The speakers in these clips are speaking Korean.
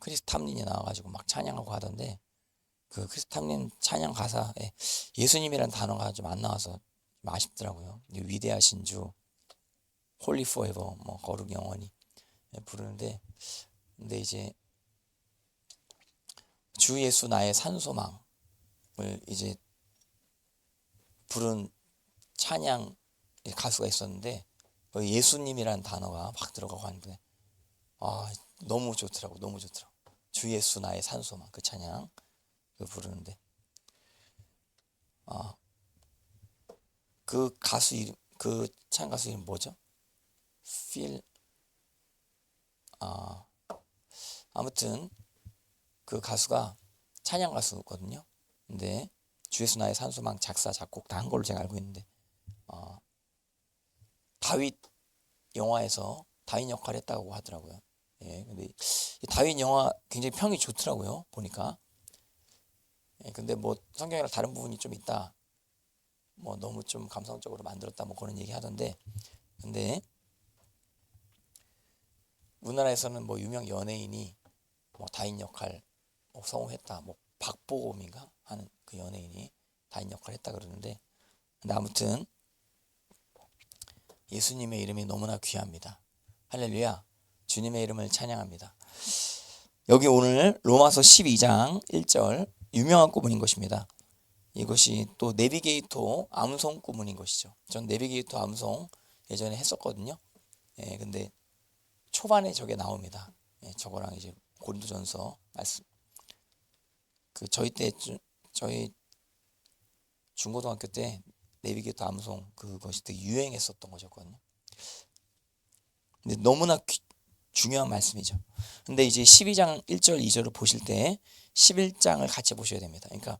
크리스 탐린이 나와가지고 막 찬양하고 하던데, 그 크리스 탐린 찬양 가사에 예수님이라는 단어가 좀 안 나와서 좀 아쉽더라고요. 위대하신 주, 홀리 포에버, 뭐 거룩 영원히 부르는데, 근데 이제 주 예수 나의 산소망을 이제 부른 찬양 가수가 있었는데, 예수님이라는 단어가 막 들어가고 하는데, 너무 좋더라고. 너무 좋더라고. 주 예수 나의 산소망, 그 찬양 그 부르는데, 그 가수 이름, 그 찬양 가수 이름 뭐죠? 필 아무튼 그 가수가 찬양 가수거든요. 근데 주 예수 나의 산소망 작사 작곡 다 한 걸로 제가 알고 있는데, 다윗 영화에서 다윗 역할을 했다고 하더라고요. 예, 근데 이 다윗 영화 굉장히 평이 좋더라고요, 보니까. 예, 근데 뭐 성경이랑 다른 부분이 좀 있다, 뭐 너무 좀 감성적으로 만들었다, 뭐 그런 얘기 하던데, 근데 우리나라에서는 뭐 유명 연예인이 뭐 다인 역할 뭐 성공했다, 뭐 박보검인가 하는 그 연예인이 다인 역할 했다 그러는데, 근데 아무튼 예수님의 이름이 너무나 귀합니다. 할렐루야. 주님의 이름을 찬양합니다. 여기 오늘 로마서 12장 1절 유명한 구문인 것입니다. 이것이 또 내비게이터 암송 구문인 것이죠. 전 내비게이터 암송 예전에 했었거든요. 예, 근데 초반에 저게 나옵니다. 예, 저거랑 이제 고린도전서 말씀, 그 저희 중고등학교 때 내비게이터 암송 그것이 되게 유행했었던 것이었거든요. 근데 너무나 중요한 말씀이죠. 근데 이제 12장 1절 2절을 보실 때 11장을 같이 보셔야 됩니다. 그러니까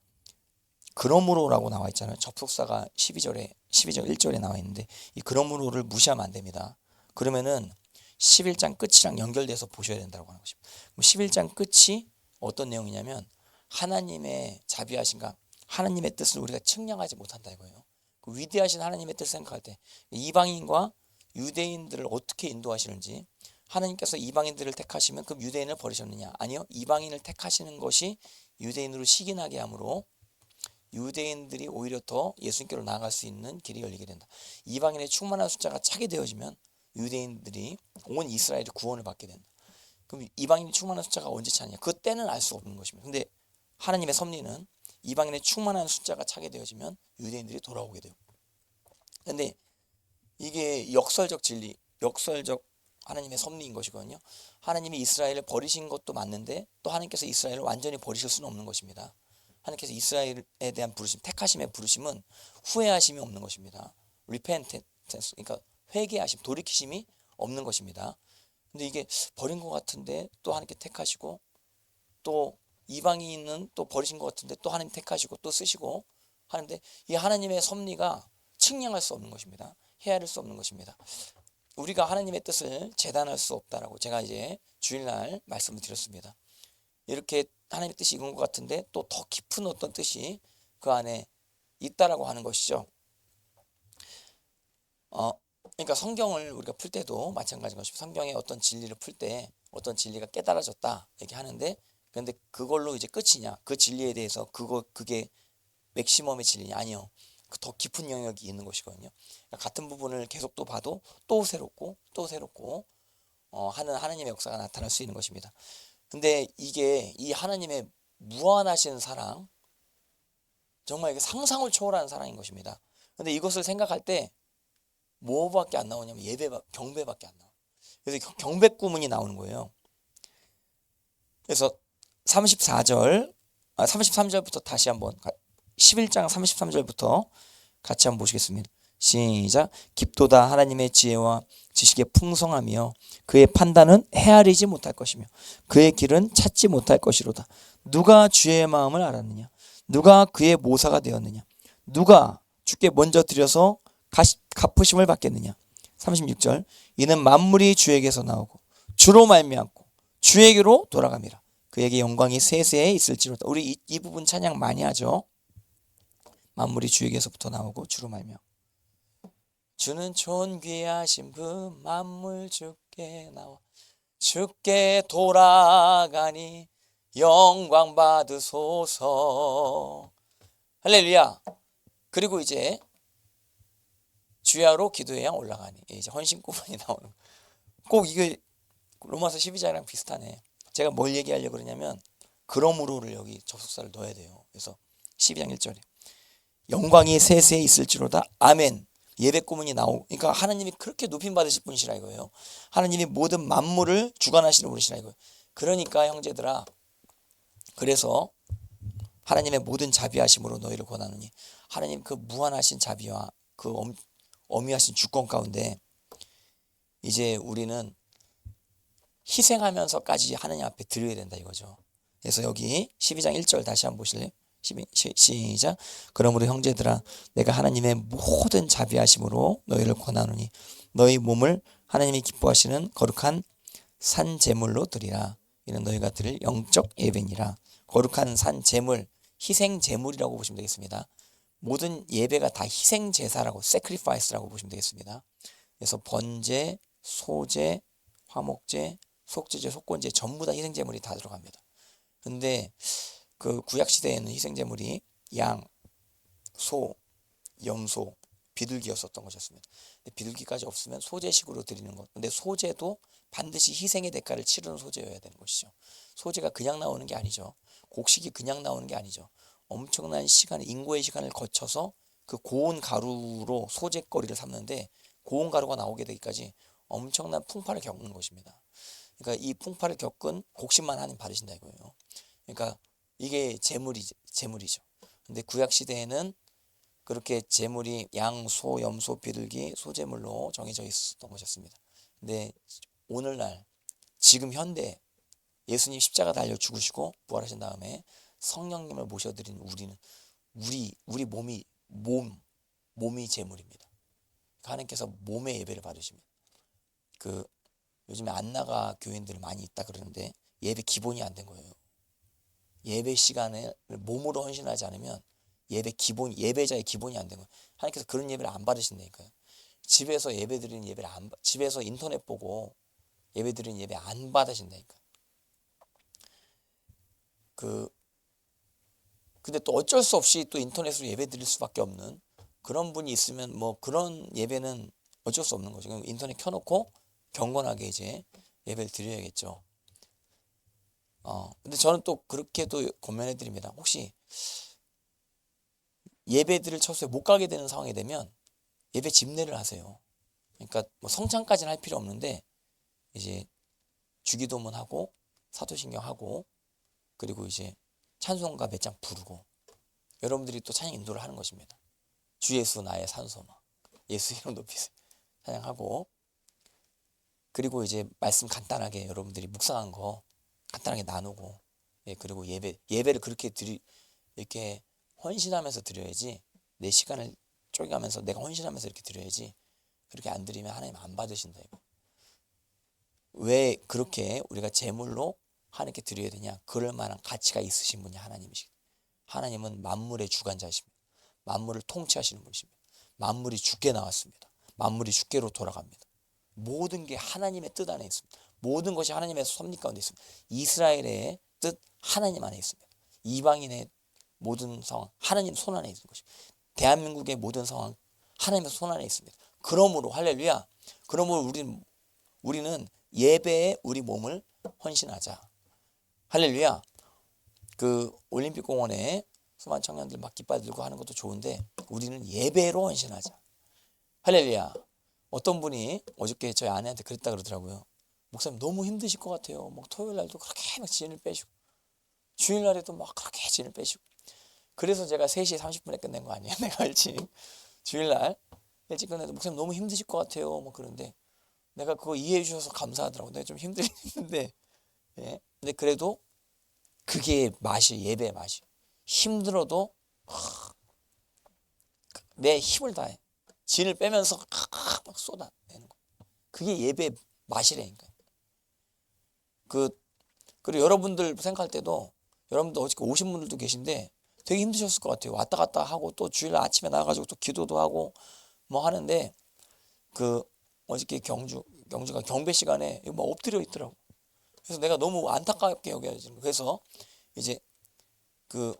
그러므로라고 나와 있잖아요. 접속사가 12절 1절에 나와 있는데, 이 그러므로를 무시하면 안 됩니다. 그러면은 11장 끝이랑 연결돼서 보셔야 된다고 하는 것입니다. 11장 끝이 어떤 내용이냐면, 하나님의 자비하신가, 하나님의 뜻을 우리가 측량하지 못한다 이거예요. 그 위대하신 하나님의 뜻을 생각할 때 이방인과 유대인들을 어떻게 인도하시는지, 하나님께서 이방인들을 택하시면 그 유대인을 버리셨느냐? 아니요. 이방인을 택하시는 것이 유대인으로 시기나게 함으로 유대인들이 오히려 더 예수님께로 나아갈 수 있는 길이 열리게 된다. 이방인의 충만한 숫자가 차게 되어지면 유대인들이, 온 이스라엘이 구원을 받게 된다. 그럼 이방인의 충만한 숫자가 언제 차냐? 그 때는 알 수 없는 것입니다. 근데 하나님의 섭리는 이방인의 충만한 숫자가 차게 되어지면 유대인들이 돌아오게 돼요. 근데 이게 역설적 진리, 역설적 하나님의 섭리인 것이거든요. 하나님이 이스라엘을 버리신 것도 맞는데, 또 하나님께서 이스라엘을 완전히 버리실 수는 없는 것입니다. 하나님께서 이스라엘에 대한 부르심, 택하심의 부르심은 후회하심이 없는 것입니다. repentance, 그러니까 회개하심, 돌이키심이 없는 것입니다. 근데 이게 버린 것 같은데 또 하나님께 택하시고, 또 이방인은 또 버리신 것 같은데 또 하나님 택하시고 또 쓰시고 하는데, 이 하나님의 섭리가 측량할 수 없는 것입니다. 헤아릴 수 없는 것입니다. 우리가 하나님의 뜻을 재단할 수 없다라고 제가 이제 주일날 말씀을 드렸습니다. 이렇게 하나님의 뜻이 이건 것 같은데 또 더 깊은 어떤 뜻이 그 안에 있다라고 하는 것이죠. 그러니까 성경을 우리가 풀 때도 마찬가지인 것입니다. 성경의 어떤 진리를 풀 때 어떤 진리가 깨달아졌다 얘기하는데, 그런데 그걸로 이제 끝이냐? 그 진리에 대해서 그게 맥시멈의 진리냐? 아니요. 그 더 깊은 영역이 있는 것이거든요. 그러니까 같은 부분을 계속 또 봐도 또 새롭고 또 새롭고 하는 하나님의 역사가 나타날 수 있는 것입니다. 근데 이게 이 하나님의 무한하신 사랑, 정말 이게 상상을 초월하는 사랑인 것입니다. 근데 이것을 생각할 때 뭐밖에 안 나오냐면 경배밖에 안 나와요. 그래서 경배 구문이 나오는 거예요. 그래서 33절부터 다시 한번 11장 33절부터 같이 한번 보시겠습니다. 시작. 깊도다 하나님의 지혜와 지식의 풍성하며 그의 판단은 헤아리지 못할 것이며 그의 길은 찾지 못할 것이로다. 누가 주의 마음을 알았느냐? 누가 그의 모사가 되었느냐? 누가 주께 먼저 드려서 갚으심을 받겠느냐? 36절. 이는 만물이 주에게서 나오고 주로 말미암고 주에게로 돌아갑니다. 그에게 영광이 세세에 있을지로다. 우리 이 부분 찬양 많이 하죠. 만물이 주에게서부터 나오고 주로 말미암고, 주는 존귀하신 분, 만물 주께 나와. 주께 돌아가니 영광 받으소서. 할렐루야. 그리고 이제 주야로 기도해야 올라가니, 이제 헌신 구문이 나오는. 꼭 이게 로마서 12장이랑 비슷하네. 제가 뭘 얘기하려고 그러냐면 그러므로를 여기 접속사를 넣어야 돼요. 그래서 12장 1절에 영광이 세세에 있을지로다 아멘. 예배 구문이 그러니까 하나님이 그렇게 높임 받으실 분이시라 이거예요. 하나님이 모든 만물을 주관하시는 분이시라 이거예요. 그러니까 형제들아, 그래서 하나님의 모든 자비하심으로 너희를 권하노니, 하나님 그 무한하신 자비와 그 어미하신 주권 가운데 이제 우리는 희생하면서까지 하나님 앞에 드려야 된다 이거죠. 그래서 여기 12장 1절 다시 한번 보실래요? 시작. 그러므로 형제들아, 내가 하나님의 모든 자비하심으로 너희를 권하노니 너희 몸을 하나님이 기뻐하시는 거룩한 산 제물로 드리라. 이는 너희가 드릴 영적 예배니라. 거룩한 산 제물, 희생 제물이라고 보시면 되겠습니다. 모든 예배가 다 희생 제사라고, sacrifice라고 보시면 되겠습니다. 그래서 번제, 소제, 화목제, 속죄제, 속건제 전부 다 희생 제물이 다 들어갑니다. 근데 그 구약 시대에는 희생 제물이 양, 소, 염소, 비둘기였었던 것이었습니다. 비둘기까지 없으면 소제식으로 드리는 것. 근데 소제도 반드시 희생의 대가를 치르는 소제여야 되는 것이죠. 소제가 그냥 나오는 게 아니죠. 곡식이 그냥 나오는 게 아니죠. 엄청난 시간을, 인고의 시간을 거쳐서 그 고운 가루로 소제거리를 삼는데 고운 가루가 나오게 되기까지 엄청난 풍파를 겪는 것입니다. 그러니까 이 풍파를 겪은 곡식만 하나님 받으신다 이거예요. 그러니까 이게 제물이죠. 근데 구약 시대에는 그렇게 제물이 양, 소, 염소, 비둘기, 소제물로 정해져 있었던 것이었습니다. 근데 오늘날 지금 현대 예수님 십자가 달려 죽으시고 부활하신 다음에 성령님을 모셔드린 우리는 우리 몸이 제물입니다. 하나님께서 몸의 예배를 받으십니다. 그 요즘에 안 나가 교인들 많이 있다 그러는데 예배 기본이 안 된 거예요. 예배 시간에 몸으로 헌신하지 않으면 예배자의 기본이 안 된 거예요. 하나님께서 그런 예배를 안 받으신다니까요. 집에서 예배 드리는 예배를 집에서 인터넷 보고 예배 드리는 예배 안 받으신다니까. 근데 또 어쩔 수 없이 또 인터넷으로 예배 드릴 수밖에 없는 그런 분이 있으면 뭐 그런 예배는 어쩔 수 없는 거죠. 인터넷 켜놓고 경건하게 이제 예배를 드려야겠죠. 근데 저는 또 그렇게도 권면해 드립니다. 혹시 예배들을 처소에 못 가게 되는 상황이 되면 예배 집례를 하세요. 그러니까 뭐 성찬까지는 할 필요 없는데 이제 주기도문하고 사도신경하고 그리고 이제 찬송가 몇 장 부르고 여러분들이 또 찬양 인도를 하는 것입니다. 주 예수 나의 산소마, 예수 이름 높이세요. 찬양하고 그리고 이제 말씀 간단하게 여러분들이 묵상한 거 간단하게 나누고, 그리고 예배를 그렇게 이렇게 헌신하면서 드려야지. 내 시간을 쪼개가면서 내가 헌신하면서 이렇게 드려야지. 그렇게 안 드리면 하나님 안 받으신다 이거. 왜 그렇게 우리가 제물로 하나님께 드려야 되냐? 그럴 만한 가치가 있으신 분이 하나님이시다. 하나님은 만물의 주관자이십니다. 만물을 통치하시는 분이십니다. 만물이 주께 나왔습니다. 만물이 주께로 돌아갑니다. 모든 게 하나님의 뜻 안에 있습니다. 모든 것이 하나님의 섭리 가운데 있습니다. 이스라엘의 뜻 하나님 안에 있습니다. 이방인의 모든 상황 하나님 손 안에 있는 것입니다. 대한민국의 모든 상황 하나님의 손 안에 있습니다. 그러므로 할렐루야. 그러므로 우리는 예배에 우리 몸을 헌신하자. 할렐루야. 그 올림픽 공원에 수많은 청년들 막 깃발 들고 하는 것도 좋은데 우리는 예배로 헌신하자. 할렐루야. 어떤 분이 어저께 저희 아내한테 그랬다 그러더라고요. 목사님 너무 힘드실 것 같아요. 막 토요일 날도 그렇게 막 진을 빼시고 주일 날에도 막 그렇게 진을 빼시고. 그래서 제가 3시 30분에 끝낸 거 아니에요. 내가 일찍 주일 날 일찍 끝내도 목사님 너무 힘드실 것 같아요. 뭐 그런데 내가 그거 이해해 주셔서 감사하더라고. 내가 좀 힘들었는데, 근데 그래도 그게 맛이 예배의 맛이. 힘들어도 내 힘을 다해. 진을 빼면서 막 쏟아내는 거. 그게 예배의 맛이라니까요. 그리고 여러분들 생각할 때도 여러분들 어저께 오신 분들도 계신데 되게 힘드셨을 것 같아요. 왔다 갔다 하고 또 주일 아침에 나가가지고 또 기도도 하고 뭐 하는데 어저께 경주가 경배 시간에 막 엎드려 있더라고. 그래서 내가 너무 안타깝게 여겨지는 거예요. 그래서 이제 그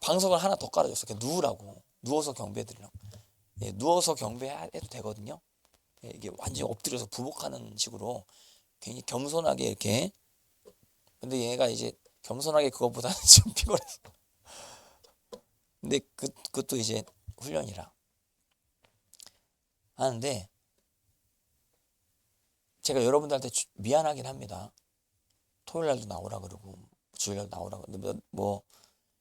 방석을 하나 더 깔아줬어. 그냥 누우라고. 누워서 경배드리라고. 예, 누워서 경배해도 되거든요. 예, 이게 완전히 엎드려서 부복하는 식으로 괜히 겸손하게 이렇게. 근데 얘가 이제 겸손하게 그것보다는 좀 피곤해서. 근데 그것도 이제 훈련이라 하는데, 제가 여러분들한테 미안하긴 합니다. 토요일 날도 나오라 그러고 주일 날도 나오라 그러고. 근데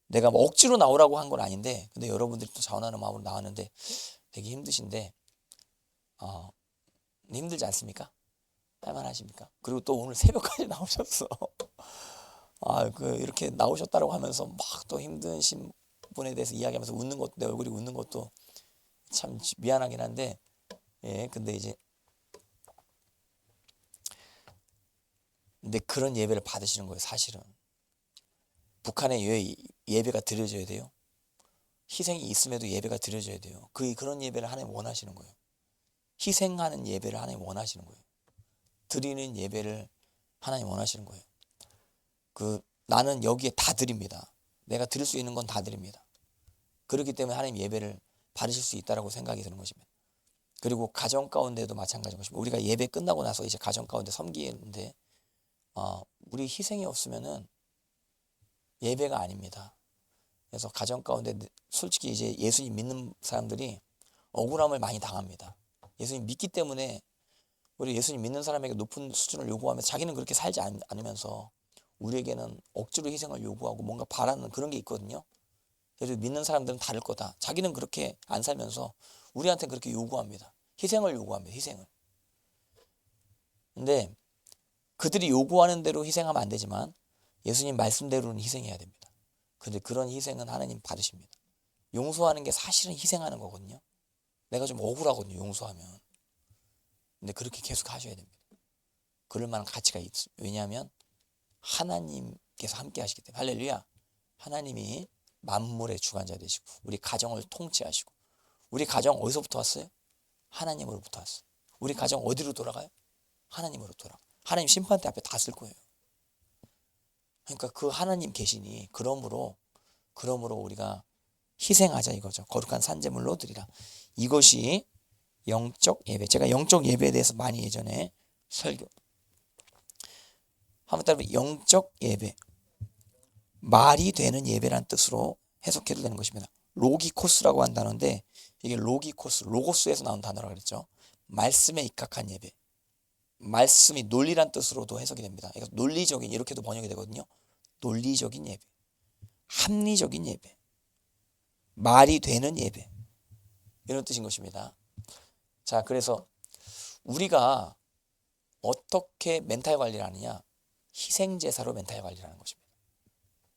내가 뭐 억지로 나오라고 한 건 아닌데, 근데 여러분들이 또 자원하는 마음으로 나왔는데 되게 힘드신데, 힘들지 않습니까? 할만하십니까? 그리고 또 오늘 새벽까지 나오셨어. 이렇게 나오셨다고 하면서 막 또 힘드신 분에 대해서 이야기하면서 웃는 것도, 내 얼굴이 웃는 것도 참 미안하긴 한데, 예, 근데 그런 예배를 받으시는 거예요, 사실은. 북한에 왜 예배가 드려져야 돼요? 희생이 있음에도 예배가 드려져야 돼요. 그런 예배를 하나님 원하시는 거예요. 희생하는 예배를 하나님 원하시는 거예요. 드리는 예배를 하나님 원하시는 거예요. 나는 여기에 다 드립니다. 내가 드릴 수 있는 건 다 드립니다. 그렇기 때문에 하나님 예배를 받으실 수 있다라고 생각이 드는 것입니다. 그리고 가정 가운데도 마찬가지인 것입니다. 우리가 예배 끝나고 나서 이제 가정 가운데 섬기는데, 우리 희생이 없으면은 예배가 아닙니다. 그래서 가정 가운데 솔직히 이제 예수님 믿는 사람들이 억울함을 많이 당합니다. 예수님 믿기 때문에 우리 예수님 믿는 사람에게 높은 수준을 요구하면서 자기는 그렇게 살지 않으면서 우리에게는 억지로 희생을 요구하고 뭔가 바라는 그런 게 있거든요. 그래서 믿는 사람들은 다를 거다. 자기는 그렇게 안 살면서 우리한테 그렇게 요구합니다. 희생을 요구합니다. 희생을. 근데 그들이 요구하는 대로 희생하면 안 되지만 예수님 말씀대로는 희생해야 됩니다. 근데 그런 희생은 하나님 받으십니다. 용서하는 게 사실은 희생하는 거거든요. 내가 좀 억울하거든요, 용서하면. 근데 그렇게 계속 하셔야 됩니다. 그럴 만한 가치가 있어요. 왜냐하면 하나님께서 함께 하시기 때문에. 할렐루야. 하나님이 만물의 주관자 되시고 우리 가정을 통치하시고. 우리 가정 어디서부터 왔어요? 하나님으로부터 왔어요. 우리 가정 어디로 돌아가요? 하나님으로 돌아가. 하나님 심판대 앞에 다 쓸 거예요. 그러니까 그 하나님 계시니 그러므로 우리가 희생하자 이거죠. 거룩한 산제물로 드리라. 이것이 영적 예배. 제가 영적 예배에 대해서 많이 예전에 설교 한번 따라 영적 예배. 말이 되는 예배란 뜻으로 해석해도 되는 것입니다. 로기코스라고 한 단어인데 이게 로기코스, 로고스에서 나온 단어라고 그랬죠. 말씀에 입각한 예배. 말씀이 논리란 뜻으로도 해석이 됩니다. 그러니까 논리적인 이렇게도 번역이 되거든요. 논리적인 예배. 합리적인 예배. 말이 되는 예배. 이런 뜻인 것입니다. 자, 그래서 우리가 어떻게 멘탈 관리를 하느냐? 희생제사로 멘탈 관리를 하는 것입니다.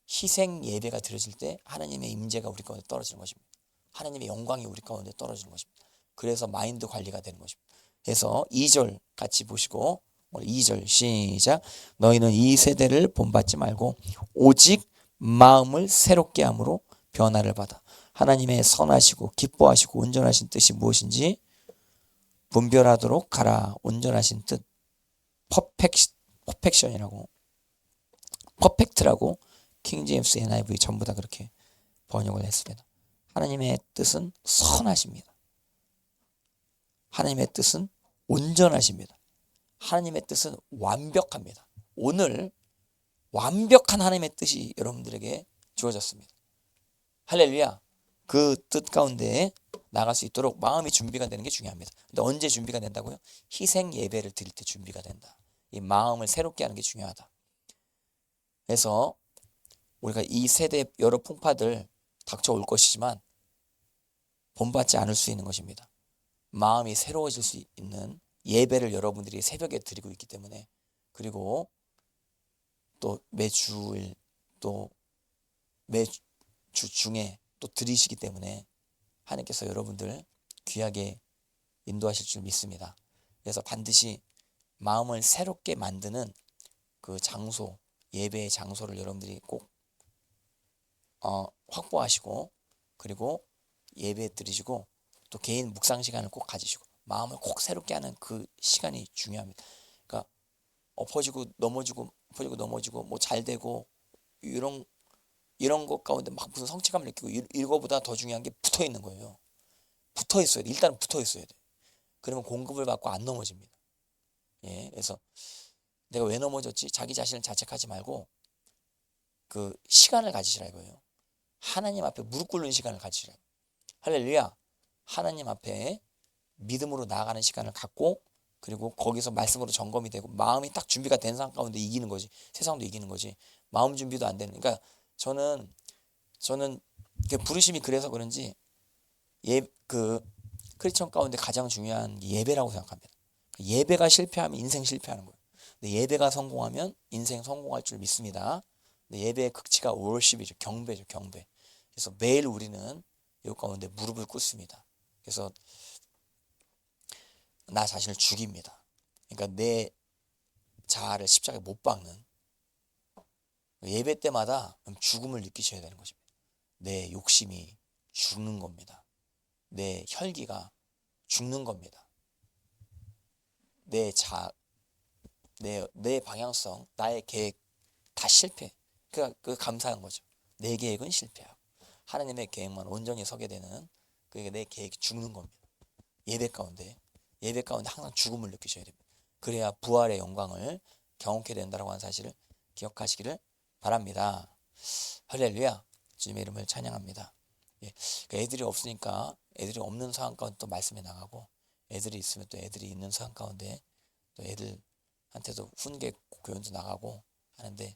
희생 예배가 드려질 때 하나님의 임재가 우리 가운데 떨어지는 것입니다. 하나님의 영광이 우리 가운데 떨어지는 것입니다. 그래서 마인드 관리가 되는 것입니다. 그래서 2절 같이 보시고 2절 시작. 너희는 이 세대를 본받지 말고 오직 마음을 새롭게 함으로 변화를 받아 하나님의 선하시고 기뻐하시고 온전하신 뜻이 무엇인지 분별하도록 가라. 온전하신 뜻 퍼펙션이라고 퍼펙트라고 킹제임스 NIV 전부 다 그렇게 번역을 했습니다. 하나님의 뜻은 선하십니다. 하나님의 뜻은 온전하십니다. 하나님의 뜻은 완벽합니다. 오늘 완벽한 하나님의 뜻이 여러분들에게 주어졌습니다. 할렐루야. 그 뜻 가운데 나갈 수 있도록 마음이 준비가 되는 게 중요합니다. 근데 언제 준비가 된다고요? 희생 예배를 드릴 때 준비가 된다. 이 마음을 새롭게 하는 게 중요하다. 그래서 우리가 이 세대 여러 풍파들 닥쳐올 것이지만 본받지 않을 수 있는 것입니다. 마음이 새로워질 수 있는 예배를 여러분들이 새벽에 드리고 있기 때문에, 그리고 또 매주일 또 매주 중에 또 드리시기 때문에 하나님께서 여러분들 귀하게 인도하실 줄 믿습니다. 그래서 반드시 마음을 새롭게 만드는 그 장소, 예배의 장소를 여러분들이 꼭 확보하시고, 그리고 예배 드리시고 또 개인 묵상 시간을 꼭 가지시고 마음을 꼭 새롭게 하는 그 시간이 중요합니다. 그러니까 엎어지고 넘어지고 엎어지고 넘어지고 뭐 잘 되고 이런 것 가운데 막 무슨 성취감을 느끼고 이거보다 더 중요한 게 붙어 있는 거예요. 붙어 있어야 돼. 일단은 붙어 있어야 돼. 그러면 공급을 받고 안 넘어집니다. 예, 그래서 내가 왜 넘어졌지? 자기 자신을 자책하지 말고 그 시간을 가지시라 이거예요. 하나님 앞에 무릎 꿇는 시간을 가지시라. 할렐루야. 하나님 앞에 믿음으로 나아가는 시간을 갖고 그리고 거기서 말씀으로 점검이 되고 마음이 딱 준비가 된 상황 가운데 이기는 거지. 세상도 이기는 거지. 마음 준비도 안 되는. 그러니까 저는 부르심이 그래서 그런지 크리스천 가운데 가장 중요한 게 예배라고 생각합니다. 예배가 실패하면 인생 실패하는 거예요. 근데 예배가 성공하면 인생 성공할 줄 믿습니다. 근데 예배의 극치가 월십이죠. 경배죠. 경배. 그래서 매일 우리는 이 가운데 무릎을 꿇습니다. 그래서 나 자신을 죽입니다. 그러니까 내 자아를 십자가에 못 박는 예배 때마다 죽음을 느끼셔야 되는 것입니다. 내 욕심이 죽는 겁니다. 내 혈기가 죽는 겁니다. 내 방향성, 나의 계획 다 실패. 그 감사한 거죠. 내 계획은 실패하고 하나님의 계획만 온전히 서게 되는 그게 내 계획이 죽는 겁니다. 예배 가운데 항상 죽음을 느끼셔야 됩니다. 그래야 부활의 영광을 경험하게 된다라고 하는 사실을 기억하시기를 바랍니다. 할렐루야. 주님의 이름을 찬양합니다. 예, 애들이 없으니까 애들이 없는 상황 가운데 또 말씀에 나가고 애들이 있으면 또 애들이 있는 상황 가운데 또 애들한테도 훈계 교훈도 나가고 하는데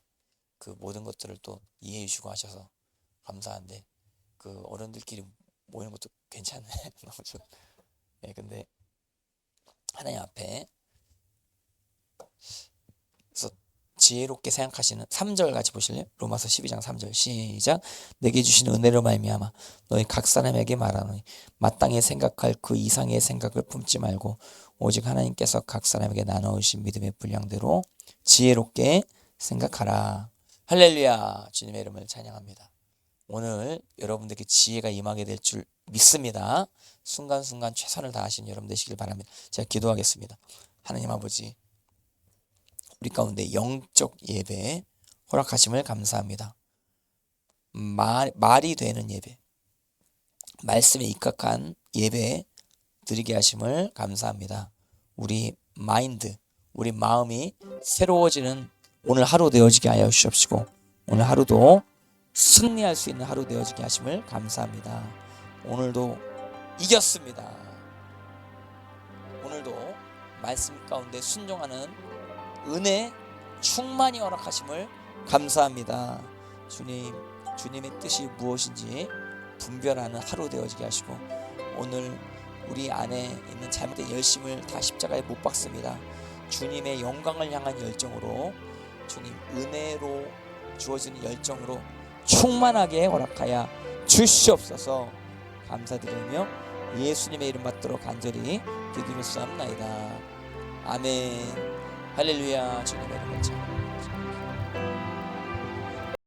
그 모든 것들을 또 이해해 주시고 하셔서 감사한데 그 어른들끼리 모이는 것도 괜찮네. 너무 좋. 예, 근데 하나님 앞에 그래서 지혜롭게 생각하시는 3절 같이 보실래요? 로마서 12장 3절 시작. 내게 주신 은혜로 말미암아 너희 각 사람에게 말하노니 마땅히 생각할 그 이상의 생각을 품지 말고 오직 하나님께서 각 사람에게 나누신 믿음의 분량대로 지혜롭게 생각하라. 할렐루야. 주님의 이름을 찬양합니다. 오늘 여러분들에게 지혜가 임하게 될 줄 믿습니다. 순간순간 최선을 다하신 여러분 되시길 바랍니다. 제가 기도하겠습니다. 하나님 아버지, 우리 가운데 영적 예배 허락하심을 감사합니다. 말이 되는 예배, 말씀에 입각한 예배 드리게 하심을 감사합니다. 우리 마인드, 우리 마음이 새로워지는 오늘 하루 되어지게 하여 주시옵시고 오늘 하루도 승리할 수 있는 하루 되어지게 하심을 감사합니다. 오늘도 이겼습니다. 오늘도 말씀 가운데 순종하는 은혜 충만히 허락하심을 감사합니다. 주님의 뜻이 무엇인지 분별하는 하루 되어지게 하시고 오늘 우리 안에 있는 잘못된 열심을 다 십자가에 못 박습니다. 주님의 영광을 향한 열정으로 주님 은혜로 주어지는 열정으로 충만하게 허락하여 주시옵소서. 감사드리며 예수님의 이름 받들어 간절히 기도를 쌓옵나이다. 아멘. 할렐루야. 주님의 이름을 찬양합니다.